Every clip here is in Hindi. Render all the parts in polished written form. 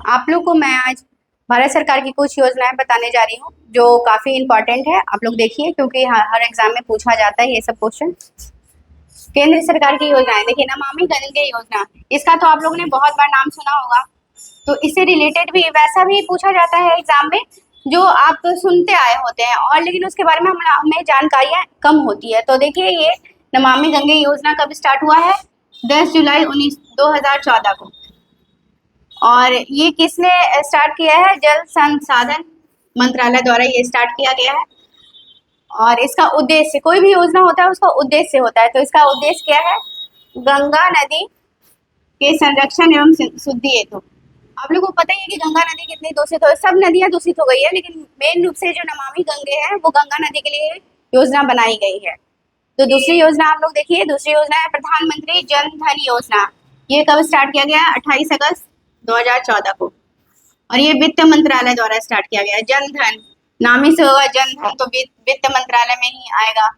आप लोग को मैं आज भारत सरकार की कुछ योजनाएं बताने जा रही हूँ जो काफी इम्पोर्टेंट है। आप लोग देखिए क्योंकि हर एग्जाम में पूछा जाता है ये सब क्वेश्चन। केंद्र सरकार की योजनाएं देखिए, नमामि गंगे योजना, इसका तो आप लोगों ने बहुत बार नाम सुना होगा। तो इससे रिलेटेड भी वैसा भी पूछा जाता है एग्जाम में जो आप तो सुनते आए होते हैं, और लेकिन उसके बारे में हमें जानकारियां कम होती है। तो देखिए, ये नमामि गंगे योजना कब स्टार्ट हुआ है? 10 जुलाई 2014 को। और ये किसने स्टार्ट किया है? जल संसाधन मंत्रालय द्वारा ये स्टार्ट किया गया है। और इसका उद्देश्य, कोई भी योजना होता है उसका उद्देश्य होता है, तो इसका उद्देश्य क्या है? गंगा नदी के संरक्षण एवं शुद्धि हेतु। आप लोगों को पता ही है कि गंगा नदी कितनी दूषित हो, सब नदियां दूषित हो गई है, लेकिन मेन रूप से जो नमामि गंगे है वो गंगा नदी के लिए योजना बनाई गई है। तो दूसरी योजना आप लोग देखिए, दूसरी योजना है प्रधानमंत्री जन धन योजना। ये कब स्टार्ट किया गया? 28 अगस्त 2014 को। और ये वित्त मंत्रालय द्वारा स्टार्ट किया गया है। जन धन नाम ही से होगा, जन धन तो वित्त मंत्रालय में ही आएगा।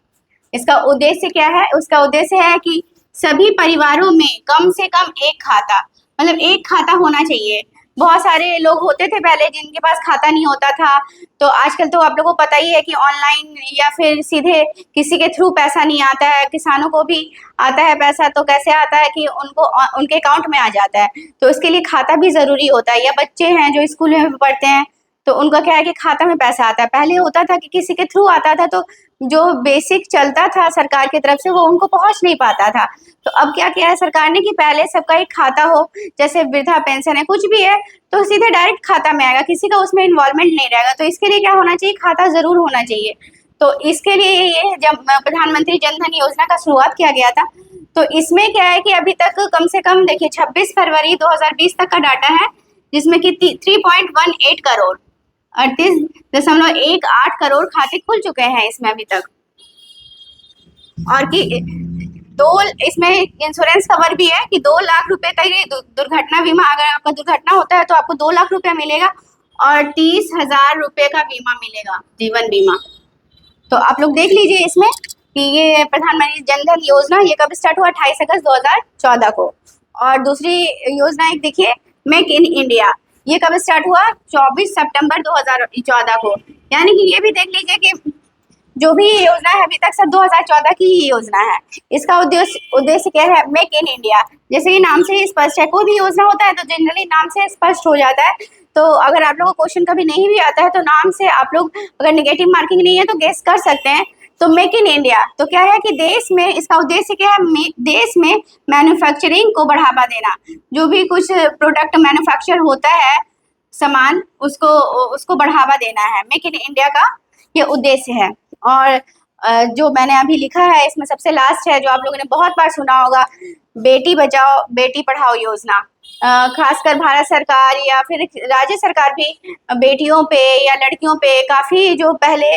इसका उद्देश्य क्या है? उसका उद्देश्य है कि सभी परिवारों में कम से कम एक खाता, मतलब एक खाता होना चाहिए। बहुत सारे लोग होते थे पहले जिनके पास खाता नहीं होता था, तो आजकल तो आप लोगों को पता ही है कि ऑनलाइन या फिर सीधे किसी के थ्रू पैसा नहीं आता है। किसानों को भी आता है पैसा, तो कैसे आता है कि उनको उनके अकाउंट में आ जाता है। तो इसके लिए खाता भी जरूरी होता है। या बच्चे हैं जो स्कूल में पढ़ते हैं, तो उनका क्या है कि खाता में पैसा आता है। पहले होता था कि किसी के थ्रू आता था, तो जो बेसिक चलता था सरकार की तरफ से वो उनको पहुंच नहीं पाता था। तो अब क्या किया है सरकार ने कि पहले सबका एक खाता हो, जैसे वृद्धा पेंशन है, कुछ भी है, तो सीधे डायरेक्ट खाता में आएगा, किसी का उसमें इन्वॉल्वमेंट नहीं रहेगा। तो इसके लिए क्या होना चाहिए? खाता जरूर होना चाहिए। तो इसके लिए ये जब प्रधानमंत्री जन धन योजना का शुरुआत किया गया था, तो इसमें क्या है कि अभी तक कम से कम देखिए 26 फरवरी 2020 तक का डाटा है, जिसमें कि 3.18 करोड़ 38.18 करोड़ खाते खुल चुके हैं इसमें अभी तक। और कि दो इसमें इंश्योरेंस कवर भी है कि 2 लाख रुपए का ये दुर्घटना बीमा, अगर आपका दुर्घटना होता है तो आपको 2 लाख रुपया मिलेगा, और 30,000 रुपए का बीमा मिलेगा, जीवन बीमा। तो आप लोग देख लीजिए इसमें कि ये प्रधानमंत्री जन धन योजना ये कब स्टार्ट हुआ? 28 अगस्त 2014 को। और दूसरी योजना एक देखिए, मेक इन इंडिया, ये कब स्टार्ट हुआ? 24 सितंबर 2014 को। यानी कि ये भी देख लीजिए कि जो भी योजना है अभी तक सब 2014 की ही योजना है। इसका उद्देश्य क्या है? Make in India. जैसे कि नाम से ही स्पष्ट है, कोई भी योजना होता है तो जनरली नाम से स्पष्ट हो जाता है। तो अगर आप लोगों को क्वेश्चन कभी नहीं भी आता है तो नाम से आप लोग अगर नेगेटिव मार्किंग नहीं है तो गेस कर सकते हैं। तो मेक इन इंडिया तो क्या है कि देश में, इसका उद्देश्य क्या है? देश में मैन्युफैक्चरिंग को बढ़ावा देना। जो भी कुछ प्रोडक्ट मैन्युफैक्चर होता है, सामान, उसको बढ़ावा देना है। मेक इन इंडिया का ये उद्देश्य है। और जो मैंने अभी लिखा है इसमें सबसे लास्ट है, जो आप लोगों ने बहुत बार सुना होगा, बेटी बचाओ बेटी पढ़ाओ योजना। खासकर भारत सरकार या फिर राज्य सरकार भी बेटियों पे या लड़कियों पे काफ़ी जो पहले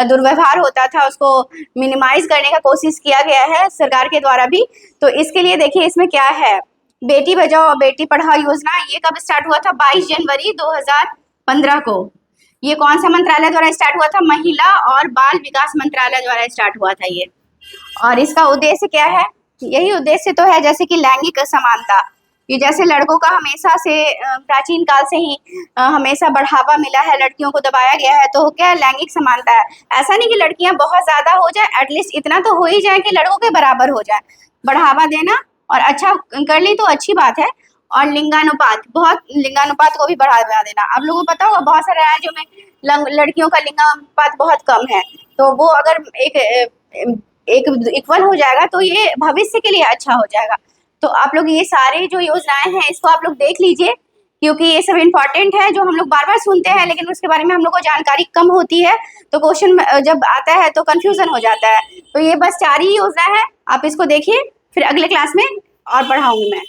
दुर्व्यवहार होता था उसको मिनिमाइज करने का कोशिश किया गया है सरकार के द्वारा भी। तो इसके लिए देखिए इसमें क्या है, बेटी बचाओ बेटी पढ़ाओ योजना ये कब स्टार्ट हुआ था? 22 जनवरी 2015 को। ये कौन सा मंत्रालय द्वारा स्टार्ट हुआ था? महिला और बाल विकास मंत्रालय द्वारा स्टार्ट हुआ था ये। और इसका उद्देश्य क्या है? यही उद्देश्य तो है जैसे कि लैंगिक समानता, ये जैसे लड़कों का हमेशा से प्राचीन काल से ही हमेशा बढ़ावा मिला है, लड़कियों को दबाया गया है, तो क्या लैंगिक समानता है। ऐसा नहीं कि लड़कियां बहुत ज्यादा हो जाए, एटलीस्ट इतना तो हो ही जाए कि लड़कों के बराबर हो जाए। बढ़ावा देना और अच्छा कर ली तो अच्छी बात है। और लिंगानुपात, लिंगानुपात को भी बढ़ावा देना। आप लोगों को पता होगा बहुत सारे राज्यों में लड़कियों का लिंगानुपात बहुत कम है, तो वो अगर एक इक्वल हो जाएगा तो ये भविष्य के लिए अच्छा हो जाएगा। तो आप लोग ये सारे जो योजनाएं हैं इसको आप लोग देख लीजिए, क्योंकि ये सब इम्पोर्टेंट है जो हम लोग बार बार सुनते हैं, लेकिन उसके बारे में हम लोग को जानकारी कम होती है, तो क्वेश्चन जब आता है तो कंफ्यूजन हो जाता है। तो ये बस 4 ही योजना है, आप इसको देखिए, फिर अगले क्लास में और पढ़ाऊंगी मैं।